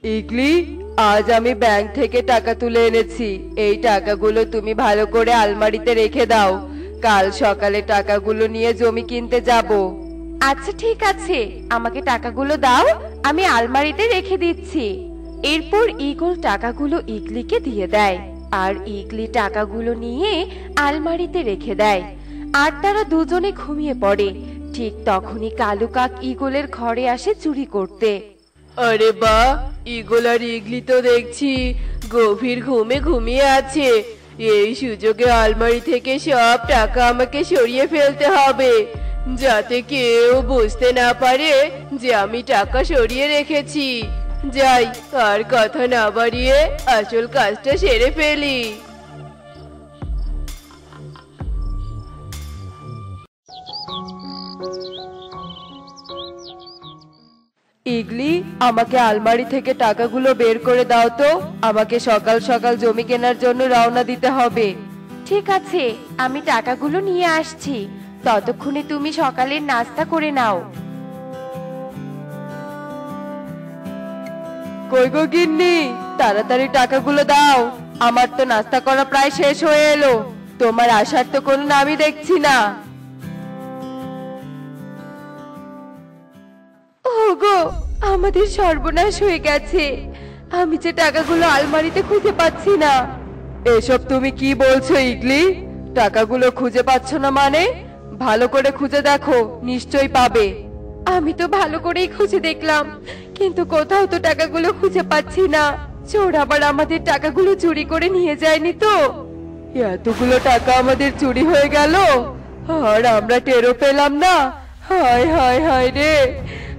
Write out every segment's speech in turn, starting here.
ইগলি, আজ আমি ব্যাংক থেকে টাকা তুলে এনেছি। এই টাকাগুলো তুমি ভালো করে আলমারিতে রেখে দাও। কাল সকালে টাকাগুলো নিয়ে জমি কিনতে যাব। আচ্ছা ঠিক আছে, আমাকে টাকাগুলো দাও, আমি আলমারিতে রেখে দিচ্ছি। এরপর ঈগল টাকাগুলো ইগলিকে দিয়ে দেয়, আর ইগলি টাকাগুলো নিয়ে আলমারিতে রেখে দেয়। আর তারা দুজনে ঘুমিয়ে পড়ে। ঠিক তখনই কালু কাক ঈগলের ঘরে আসে চুরি করতে। আরে বাহ, ঈগল আর ইগলি তো দেখছি গভীর ঘুমে ঘুমিয়ে আছে। এই সুযোগে আলমারি থেকে সব টাকা আমাকে সরিয়ে ফেলতে হবে, যাতে কেউ বুঝতে না পারে যে আমি টাকা সরিয়ে রেখেছি। যাই, আর কথা না বাড়িয়ে আসল কাজটা সেরে ফেলি। ইগলি, আমাকে আলমারি থেকে টাকাগুলো বের করে দাও তো। আমাকে সকাল সকাল জমি কেনার জন্য রওনা দিতে হবে। ঠিক আছে, আমি টাকাগুলো নিয়ে আসছি। ততক্ষণে তুমি সকালের নাস্তা করে নাও। কই গো গিন্নি, তাড়াতাড়ি টাকাগুলো দাও। আমার তো নাস্তা করা প্রায় শেষ হয়ে এলো। তোমার আসার তো কোনো নামই দেখছি না। ওগো, আমাদের সর্বনাশ হয়ে গেছে। আমি যে টাকাগুলো আলমারিতে খুঁজে পাচ্ছি না। এসব তুমি কি বলছো ইগলি? টাকাগুলো খুঁজে পাচ্ছ না মানে? ভালো করে খুঁজে দেখো, নিশ্চয়ই পাবে। আমি তো ভালো করেই খুঁজে দেখলাম, কিন্তু কোথাও তো টাকাগুলো খুঁজে পাচ্ছি না। চোর আবার আমাদের টাকাগুলো চুরি করে নিয়ে যায়নি তো? এতগুলো টাকা আমাদের চুরি হয়ে গেল, আর আমরা টেরও পেলাম না। হায় হায় হায় রে,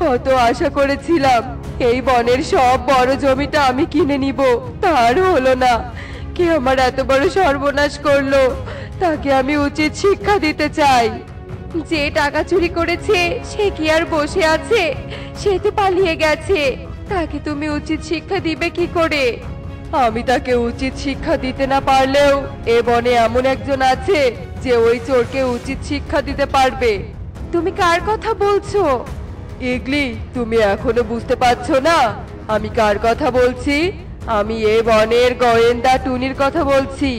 কত আশা করেছিলাম এই বনের সব বড় জমিটা আমি কিনে নিব, তার হলো না। কে আমার এত বড় সর্বনাশ করলো, তাকে আমি উচিত শিক্ষা দিতে চাই। যে টাকা চুরি করেছে সে কি আর বসে আছে? সে তো পালিয়ে গেছে। তাকে তুমি উচিত শিক্ষা দিবে কি করে? আমি তাকে উচিত শিক্ষা দিতে না পারলেও এ বনে এমন একজন আছে যে ওই চোরকে উচিত শিক্ষা দিতে পারবে। তুমি কার কথা বলছো? ইগলি, তুমি এখনো বুঝতে পারছো না আমি কার কথা বলছি? আমি এ বনের গোয়েন্দা টুনির কথা বলছি।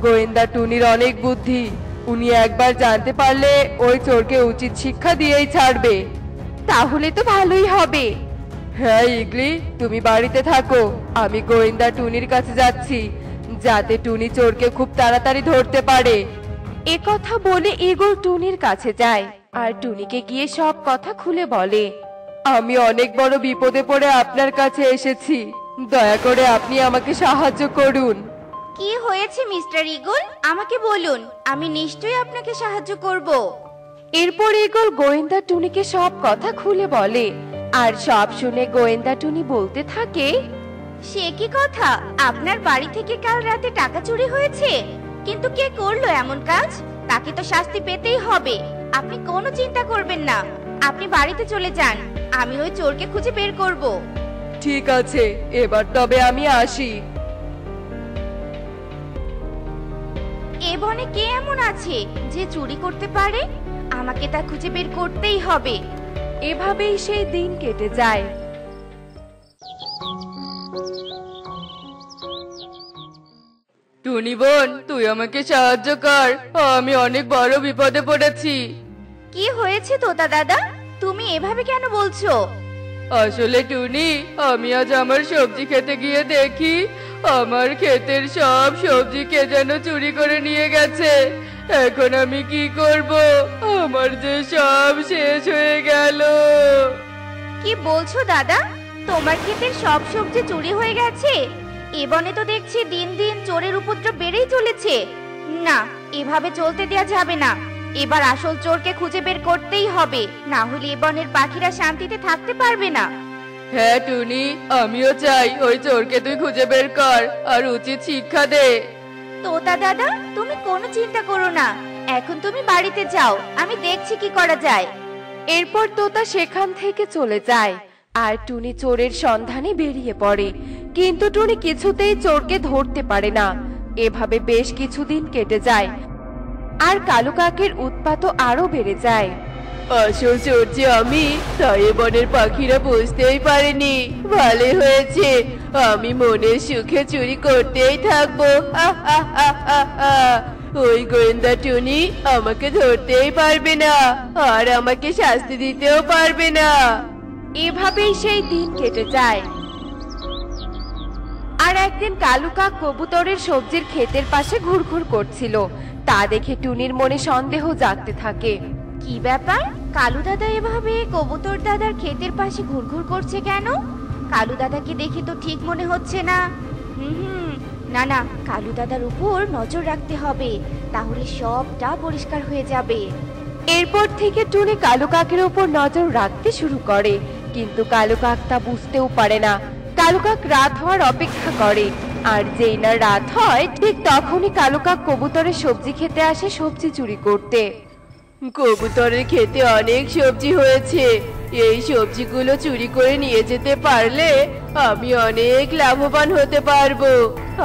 গোয়েন্দা টুনির অনেক বুদ্ধি। উনি একবার জানতে পারলে ওই চোরকে উচিত শিক্ষা দিয়েই ছাড়বে। তাহলে তো ভালোই হবে। হ্যাঁ ইগলি, তুমি বাড়িতে থাকো। আমি গোয়েন্দা টুনির কাছে যাচ্ছি, যাতে টুনি চোরকে খুব তাড়াতাড়ি ধরতে পারে। এ কথা বলে ঈগল টুনির কাছে যায়, আর টুনিকে গিয়ে সব কথা খুলে বলে। আমি অনেক বড় বিপদে পড়ে আপনার কাছে এসেছি, দয়া করে আপনি আমাকে সাহায্য করুন। কি হয়েছে মিস্টার ঈগল, আমাকে বলুন, আমি নিশ্চয়ই আপনাকে সাহায্য করব। এরপর ঈগল গোয়েন্দা টুনিকে সব কথা খুলে বলে, আর সব শুনে গোয়েন্দা টুনি বলতে থাকে, সে কি কথা, আপনার বাড়ি থেকে কাল রাতে টাকা চুরি হয়েছে? কিন্তু কে করলো এমন কাজ? তাকে তো শাস্তি পেতেই হবে। আপনি কোনো চিন্তা করবেন না, আপনি বাড়িতে চলে যান, আমি ওই চোরকে খুঁজে বের করব। ঠিক আছে, এবার তবে আমি আসি। এ বনে কে এমন আছে যে চুরি করতে পারে? আমাকে তা খুঁজে বের করতেই হবে। এভাবেই সেই দিন কেটে যায়। টুনি বোন, তুই আমাকে সাহায্য কর, আমি অনেক বড় বিপদে পড়েছি। কি হয়েছে তোতা দাদা, তুমি এভাবে কেন বলছো? আসলে টুনি, আমি আজ আমার সবজি খেতে গিয়ে দেখি আমার ক্ষেতের সব সবজি কে যেন চুরি করে নিয়ে গেছে। এখন আমি কি করব? আমার যে সব শেষ হয়ে গেল। কি বলছো দাদা, তোমার ক্ষেতের সব সবজি চুরি হয়ে গেছে? এ বনে তো দেখছি দিন দিন চোরের উপদ্রব বেড়েই চলেছে। না, এভাবে চলতে দেয়া যাবে না। এবার আসল চোরকে খুঁজে বের করতেই হবে, না হলে এ বনের পাখিরা শান্তিতে থাকতে পারবে না। হ্যাঁ টুনি, আমিও চাই ওই চোরকে তুই খুঁজে বের কর আর উচিত শিক্ষা দে। তোতা দাদা, তুমি কোনো চিন্তা করো না, এখন তুমি বাড়িতে যাও, আমি দেখছি কি করা যায়। এরপর তোতা সেখান থেকে চলে যায়, আর টুনি চোরের সন্ধানে বেরিয়ে পড়ে। কিন্তু টুনি কিছুতেই চোরকে ধরতে পারে না। এভাবে বেশ কিছুদিন কেটে যায়, আর কালু কাকের উৎপাতও আরো বেড়ে যায়। আসল চোর যে আমি, তাই এ বনের পাখিরা বুঝতেই পারেনি। ভালোই হয়েছে, আমি মনের সুখে চুরি করতেই থাকবো। আহ, আহ, আহ, আহ, আহ। ওই গোয়েন্দা টুনি আমাকে ধরতেই পারবে না, আর আমাকে শাস্তি দিতেও পারবে না। এভাবেই সেই দিন কেটে যায়। আর একদিন কালু কাক কবুতরের সবজির ক্ষেতের পাশে ঘুরঘুর করছিল। তা দেখে টুনির মনে সন্দেহ জাগতে থাকে। কি ব্যাপার, কালু দাদা এভাবে কবুতর দাদার ক্ষেতের পাশে ঘুরঘুর করছে কেন? কালু দাদাকে দেখে তো ঠিক মনে হচ্ছে না। না না, কালু দাদার উপর নজর রাখতে হবে, তাহলে সবটা পরিষ্কার হয়ে যাবে। এরপর থেকে টুনি কালু কাকের উপর নজর রাখতে শুরু করে, কিন্তু কালু কাক তা বুঝতেও পারে না। কালু কাক রাত হওয়ার অপেক্ষা করে, আর যেই না রাত হয় ঠিক তখনই কালু কাক কবুতরের সবজি খেতে আসে সবজি চুরি করতে। কবুতরের খেতে অনেক সবজি হয়েছে, এই সবজিগুলো চুরি করে নিয়ে যেতে পারলে আমি অনেক লাভবান হতে পারবো।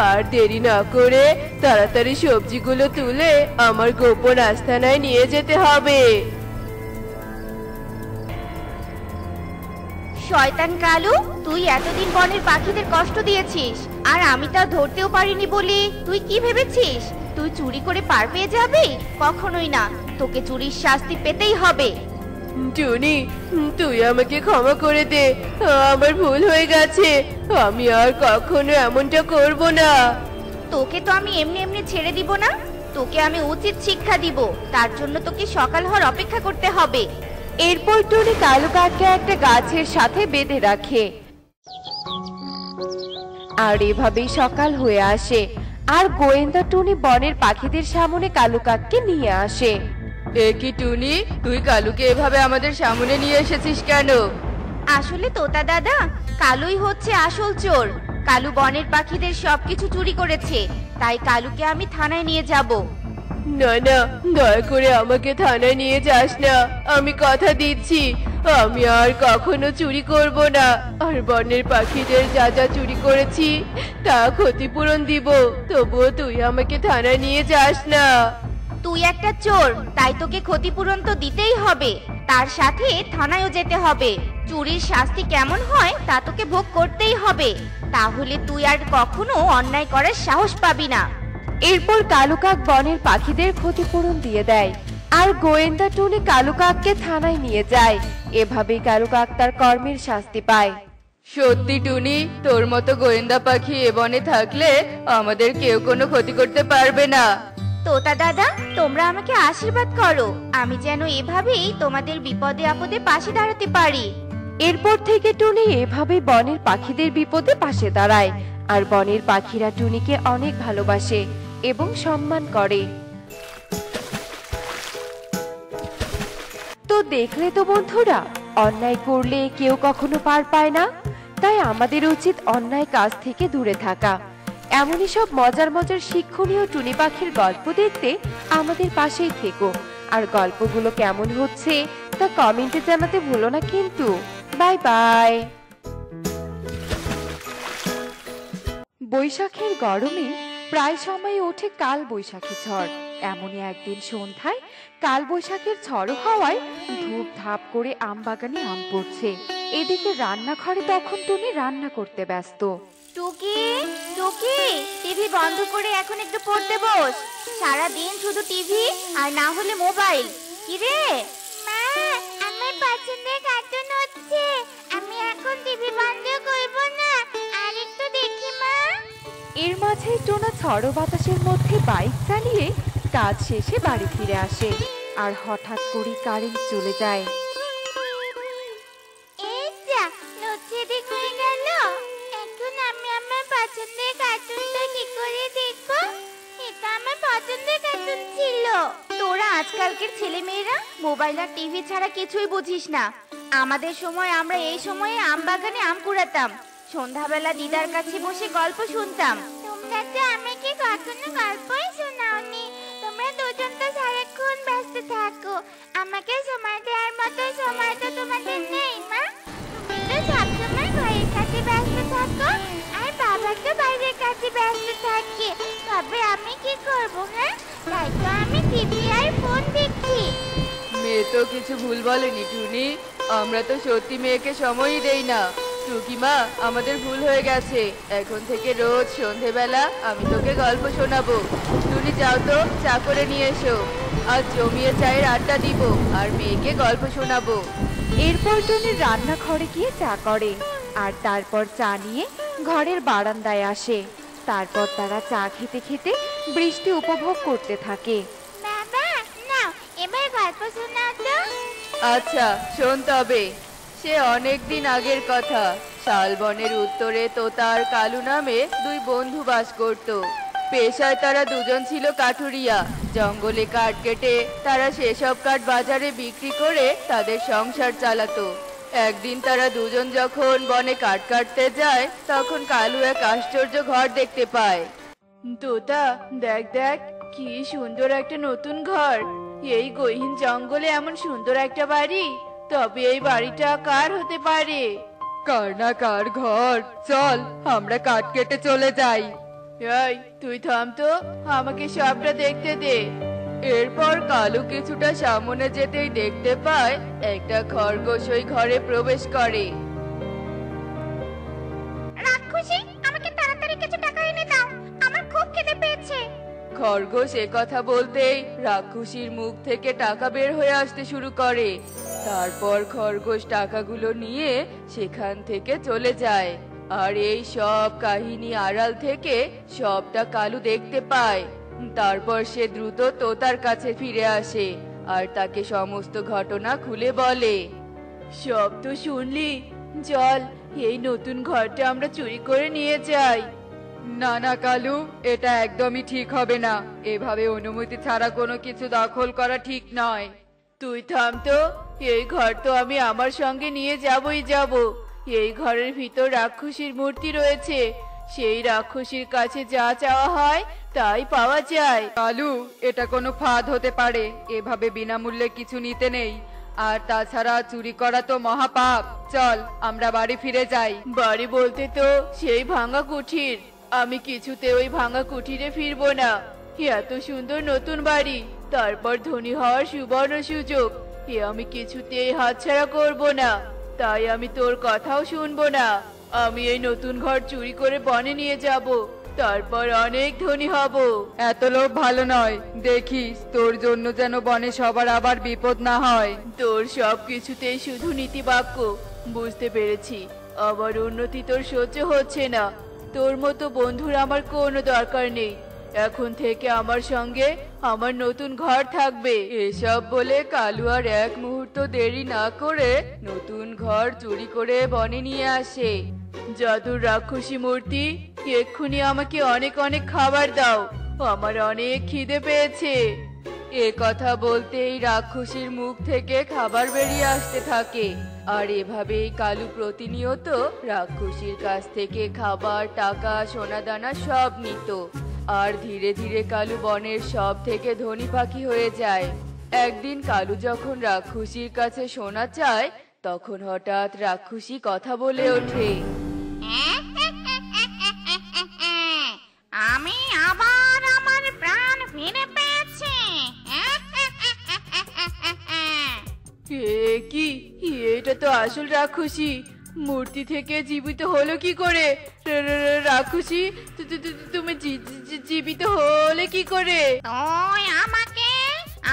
আর দেরি না করে তাড়াতাড়ি সবজিগুলো তুলে আমার গোপন আস্তানায় নিয়ে যেতে হবে। শয়তান কালু, তুই এতদিন বনের পাখিদের কষ্ট দিয়েছিস, আর আমি তা ধরতেও পারিনি বলি তুই কি ভেবেছিস তুই চুরি করে পার পেয়ে যাবি? কখনোই না, তোকে চুরির শাস্তি পেতেই হবে। টুনি, তুই আমাকে ক্ষমা করে দে, আমার ভুল হয়ে গেছে, আমি আর কখনো এমনটা করব না। তোকে তো আমি এমনি এমনি ছেড়ে দিব না, তোকে আমি উচিত শিক্ষা দিব, তার জন্য তোকে সকাল হওয়ার অপেক্ষা করতে হবে। এরপর টুনি কালু কাককে একটা গাছের সাথে বেঁধে রাখে। আর এভাবেই সকাল হয়ে আসে, আর গোয়েন্দা টুনি বনের পাখিদের সামনে কালু কাককে নিয়ে আসে। এ কি টুনি, তুই কালুকে এভাবে আমাদের সামনে নিয়ে এসেছিস কেন? আসলে তোতা দাদা, কালুই হচ্ছে আসল চোর। কালু বনের পাখিদের সবকিছু চুরি করেছে, তাই কালুকে আমি থানায় নিয়ে যাব। না না, দয়া করে আমাকে থানায় নিয়ে যাস না, আমি কথা দিচ্ছি আমি আর কখনো চুরি করব না। আর বনের পাখিদের যা যা চুরি করেছি তা ক্ষতিপূরণ দিব, তবুও তুই আমাকে থানায় নিয়ে যাস না। তুই একটা চোর, তাই তোকে ক্ষতিপূরণ তো দিতেই হবে, তার সাথে থানায়ও যেতে হবে। চুরির শাস্তি কেমন হয় তা তোকে ভোগ করতেই হবে, তাহলে তুই আর কখনো অন্যায় করার সাহস পাবি না। এরপর কালু কাক বনের পাখিদের ক্ষতিপূরণ দিয়ে দেয়, আর গোয়েন্দা টুনি কালু কাককে থানায় নিয়ে যায়। এভাবেই কালু কাক তার কর্মের শাস্তি পায়। সত্যি টুনি, তোর মতো গোয়েন্দা পাখি এ বনে থাকলে আমাদের কেউ কোনো ক্ষতি করতে পারবে না। তোতা দাদা, তোমরা আমাকে আশীর্বাদ করো, আমি যেন এভাবেই তোমাদের বিপদে আপদে পাশে দাঁড়াতে পারি। এরপর থেকে টুনি এভাবেই বনের পাখিদের বিপদে পাশে দাঁড়ায়, আর বনের পাখিরা টুনিকে অনেক ভালোবাসে এবং সম্মান করে। তো দেখলে তো বন্ধুরা, অন্যায় করলে কেউ কখনো পার পায় না, তাই আমাদের উচিত অন্যায় কাজ থেকে দূরে থাকা। এমনই সব মজার মজার শিক্ষণীয় টুনি পাখির গল্প দেখতে আমাদের পাশেই থেকো, আর গল্পগুলো কেমন হচ্ছে তা কমেন্টে জানাতে ভুলো না কিন্তু। Bye bye. বৈশাখের গরমে প্রায় সময় ওঠে কাল বৈশাখী ঝড়। এমনই একদিন সন্ধ্যায় কাল বৈশাখীর ঝড় হওয়ায় ধূপ ধাপ করে আম বাগানে আম পড়ছে। এদিকে রান্নাঘরে তখন টুনি রান্না করতে ব্যস্ত। টুকি, টুকি, টিভি বন্ধ করে এখন একটু পড়তে বস। সারা দিন শুধু টিভি আর না হলে মোবাইল। কি রে? মা, আমার পছন্দের কার্টুন হচ্ছে, আমি এখন টিভি বন্ধ করব না, আর একটু দেখি মা। এর মাঝে টোনা ঝড়ো বাতাসের মধ্যে বাইক চালিয়ে কাজ শেষে বাড়ি ফিরে আসে, আর হঠাৎ করে কারেন্ট চলে যায়। এই যা, লোডশেডিং হয়ে গেল। এখন আমি আমার পছন্দের কার্টুনটা কি করে দেখবো? এটা আমার পছন্দের কার্টুন ছিল। তোরা আজকালকার ছেলেমেয়েরা মোবাইল আর টিভি ছাড়া কিছুই বুঝিস না। আমাদের সময় আমরা এই সময়ে আম বাগানে আম কুড়াতাম, সন্ধ্যাবেলা দিদার কাছে বসে গল্প শুনতাম। তোমরা তো আমাকে কখনো গল্পই শোনাওনি, তোমরা দুজন তো সারাক্ষণ ব্যস্ত থাকো। আমাকে সময় দেওয়ার মতো সময় তো তোমাদের নেই মা। তুমি তো সবসময় ঘরের কাছে ব্যস্ত থাকো, আর বাবা তো বাইরের কাছে ব্যস্ত থাকে। তবে আমি কি করবো? হ্যাঁ, তাই তো আমি টিভি আর ফোন দেখি। মেয়ে তো কিছু ভুল বলেনি টুনি। আমরা তো সত্যি মেয়েকে সময়ই দেই না। টুকিমা, আমাদের ভুল হয়ে গেছে। এখন থেকে রোজ সন্ধেবেলা আমি তোকে গল্প শোনাবো। টুনি, যাও তো চা করে নিয়ে এসো। আজ জমিয়ে চায়ের আড্ডা দিব আর মেয়েকে গল্প শোনাবো। এরপর টুনি রান্নাঘরে গিয়ে চা করে আর তারপর চা নিয়ে ঘরের বারান্দায় আসে। তারপর তারা চা খেতে খেতে বৃষ্টি উপভোগ করতে থাকে। বাবা, নাও এবার গল্প শোনাও তো। আচ্ছা শোন তবে। সে অনেক দিন আগের কথা। শালবনের উত্তরে তোতা আর কালু নামে দুই বন্ধু বাস করত। পেশায় তারা দুজন ছিল কাঠুরিয়া। জঙ্গলে কাঠ কেটে তারা সেসব কাঠ বাজারে বিক্রি করে তাদের সংসার চালাতো। একদিন তারা দুজন যখন বনে কাঠ কাটতে যায়, তখন কালু এক আশ্চর্য ঘর দেখতে পায়। তোতা, দেখ দেখ, কি সুন্দর একটা নতুন ঘর। এই গহীন জঙ্গলে এমন সুন্দর একটা বাড়ি। তবে এই বাড়িটা কার হতে পারে? কার না কার ঘর। চল আমরা কাঠ কেটে চলে যাই। এই তুই থাম তো, আমাকে সবটা দেখতে দে। এরপর কালু কিছুটা সামনে যেতেই দেখতে পায় একটা খরগোশ ওই ঘরে প্রবেশ করে। রাক্ষসী, আমাকে তাড়াতাড়ি কিছু টাকা এনে দাও, আমার খুব খিদে পেয়েছে। খরগোশ কথা বলতেই রাক্ষসীর মুখ থেকে টাকা বের হয়ে আসতে শুরু করে। তারপর খরগোশ টাকাগুলো নিয়ে সেখান থেকে চলে যায়। আর এই সব কাহিনী আড়াল থেকে সবটা কালু দেখতে পায়। তারপর সে দ্রুত তোতার কাছে ফিরে আসে আর তাকে সমস্ত ঘটনা খুলে বলে। সব তো শুনলি, চল এই নতুন ঘরটা আমরা চুরি করে নিয়ে যাই। না না কালু, এটা একদমই ঠিক হবে না। এভাবে অনুমতি ছাড়া কোনো কিছু দখল করা ঠিক নয়। তুই থাম তো, এই ঘর তো আমি আমার সঙ্গে নিয়ে যাবই যাব। এই ঘরের ভিতর রাক্ষসীর মূর্তি রয়েছে। সেই রাক্ষসীর কাছে যা চাওয়া হয় তাই পাওয়া যায়। কালু, এটা কোনো ফাঁদ হতে পারে। এভাবে বিনামূল্যে কিছু নিতে নেই। আর তাছাড়া চুরি করা তো মহাপাপ। চল আমরা বাড়ি ফিরে যাই। বাড়ি বলতে তো সেই ভাঙা কুঠির। আমি কিছুতে ওই ভাঙা কুঠিরে ফিরবো না। এত সুন্দর নতুন বাড়ি, তারপর ধনী হওয়ার সুবর্ণ সুযোগ, এ আমি কিছুতেই হাতছাড়া করব না। তাই আমি তোর কথাও শুনবো না। আমি এই নতুন ঘর চুরি করে বনে নিয়ে যাব, তারপর অনেক ধনী হব। এত লোভ ভালো নয়। দেখিস তোর জন্য যেন বনে সবার আবার বিপদ না হয়। তোর সব কিছুতেই শুধু নীতি বাক্য। বুঝতে পেরেছি, আবার উন্নতি তোর সহ্য হচ্ছে না। তোর মতো বন্ধুর আমার কোনো দরকার নেই। এখন থেকে আমার সঙ্গে আমার নতুন ঘর থাকবে। এসব বলে কালু আর এক মুহূর্ত দেরি না করে নতুন ঘর চুরি করে বনে নিয়ে আসে। জাদুর রাক্ষসী মূর্তি, এক্ষুনি আমাকে অনেক অনেক খাবার দাও, আমার অনেক খিদে পেয়েছে। এ কথা বলতেই রাক্ষসীর মুখ থেকে খাবার বেরিয়ে আসতে থাকে। আর এভাবেই কালু প্রতিনিয়ত রাক্ষসীর কাছ থেকে খাবার, টাকা, সোনাদানা সব নিত। আর ধীরে ধীরে কালু বনের সব থেকে ধনী পাখি হয়ে যায়। একদিন কালু যখন রাক্ষসীর কাছে সোনা চায়, তখন হঠাৎ রাক্ষসী কথা বলে ওঠে। আমি আবার আমার প্রাণ ফিরে পেয়েছি। কি, এটা তো আসল রাক্ষসী। মূর্তি থেকে জীবিত হলো কি করে? রাক্ষসী, তুমি জীবিত হলে কি করে? তুই আমাকে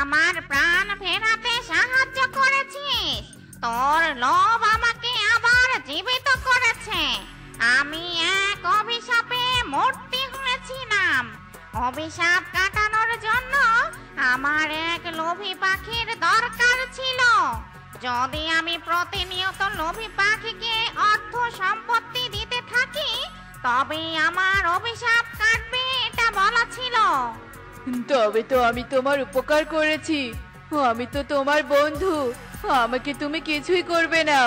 আমার প্রাণ ফেরাতে সাহায্য করেছিস। তোর লোভ আমাকে আবার জীবিত করেছে। আমি এক অভিশাপে মূর্তি হয়েছিলাম। অভিশাপ কাটানোর জন্য আমার এক লোভী পাখির দরকার ছিল। যদি আমি প্রতিনিয়ত লোভী পাখিকে অর্থ সম্পত্তি দিতে থাকি, তবে আমার অভিশাপ কাটবে, এটা বলা ছিল। তবে তো আমি তোমার উপকার করেছি। আমি তো তোমার বন্ধু, আমাকে তুমি কিছুই করবে না।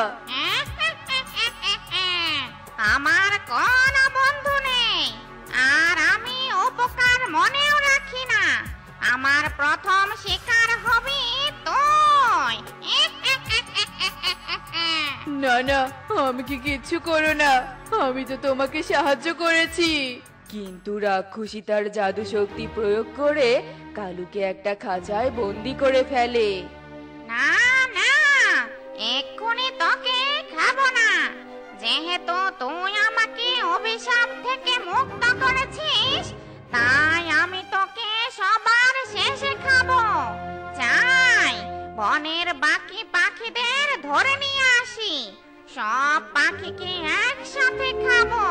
আমার কোনো বন্ধু নেই, আর আমি উপকার মনেও রাখি না। আমার প্রথম শিকার হবি তুই। না না, আমাকে কিচ্ছু করো না, আমি তো তোমাকে সাহায্য করেছি। কিন্তু রাক্ষসী তার জাদু শক্তি প্রয়োগ করে কালুকে একটা খাঁচায় বন্দি করে ফেলে। না না, এক্ষুনি তোকে খাবো না। যেহেতু তুই আমাকে অভিশাপ থেকে মুক্ত করেছিস, তাই আমি তোকে সবার শেষে খাবো। চাই বনের বাকি পাখিদের ধরে নিয়ে আসি, সব পাখিকে একসাথে খাবো।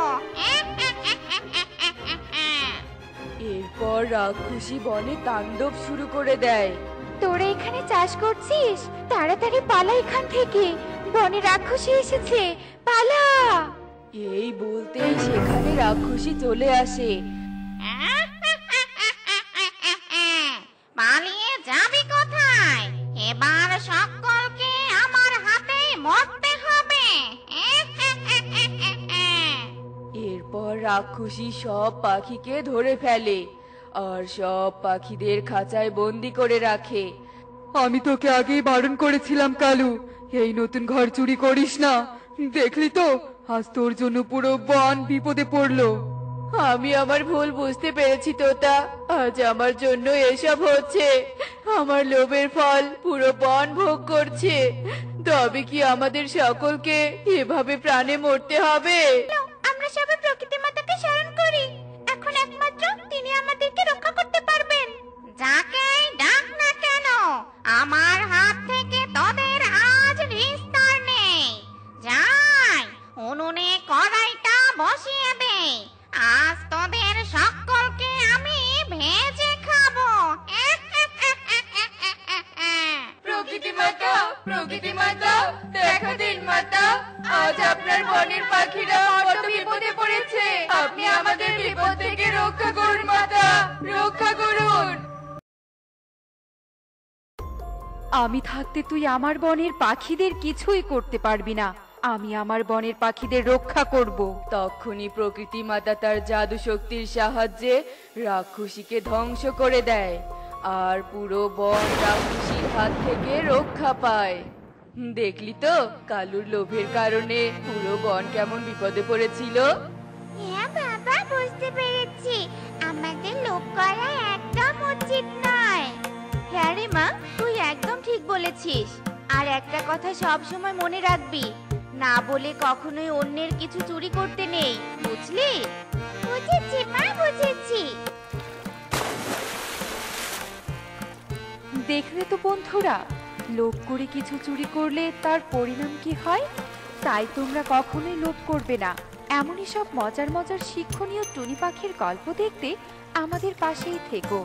এরপর রাক্ষসী বনে তাণ্ডব শুরু করে দেয়। তোরা এখানে চাষ করছিস? তাড়াতাড়ি পালা এখান থেকে, বনে রাক্ষসী এসেছে, পালা। এই বলতেই সেখানে রাক্ষসী চলে আসে। পালিয়ে যাবি কোথায়? এবার সকলকে আমার হাতে মরতে হবে। এরপর রাক্ষসী সব পাখিকে ধরে ফেলে আর সব পাখিদের খাঁচায় বন্দি করে রাখে। আমি তোকে আগেই বারণ করেছিলাম কালু, এই নতুন ঘর চুরি করিস না। দেখলি তো, আজ তোর জন্য পুরো বন বিপদে পড়লো। আমি আমার ভুল বুঝতে পেরেছি তোতা, আজ আমার জন্য এসব হচ্ছে। আমার লোভের ফল পুরো বন ভোগ করছে। তবে কি আমাদের সকলকে এভাবে প্রাণে মরতে হবে? আমরা সবাই প্রকৃতি মাতাকে স্মরণ করি, এখন একমাত্র তিনি আমাদেরকে রক্ষা করতে পারবেন। যাকে ডাক না কেন, আমার হাত থেকে তোদের আজ নিস্তার নেই। যাই উনুনে কড়াইটা বসিয়ে দে, আজ তোদের সকলকে আমি ভেজে খাবো। প্রকৃতি মাতা, প্রকৃতি মাতা, দেখা দিন মাতা, আজ আপনার বনের পাখিরা কত বিপদে পড়েছে। আপনি আমাদের বিপদ থেকে রক্ষা করুন মাতা, রক্ষা করুন। আমি থাকতে তুই আমার বনের পাখিদের কিছুই করতে পারবি না। আমি আমার বনের পাখিদের রক্ষা করব। তখনই প্রকৃতি মাতা তার জাদু শক্তির সাহায্যে রাক্ষসীকে ধ্বংস করে দেয় আর পুরো বন রাক্ষসীর হাত থেকে রক্ষা পায়। দেখলি তো, কালুর লোভের কারণে পুরো বন কেমন বিপদে পড়েছিল। হ্যাঁ বাবা, বুঝতে পেরেছি আমাদের লোভ করা একদম উচিত নয়। হ্যাঁ রে মা, তুই একদম ঠিক বলেছিস। আর একটা কথা সব সময় মনে রাখবি, না বলে কখনোই অন্যের কিছু চুরি করতে নেই, বুঝলি? বুঝেছি মা, বুঝেছি। দেখলে তো বন্ধুরা, লোভ করে কিছু চুরি করলে তার পরিণাম কি হয়। তাই তোমরা কখনোই লোভ করবে না। এমনই সব মজার মজার শিক্ষণীয় টুনি পাখির গল্প দেখতে আমাদের পাশেই থেকো।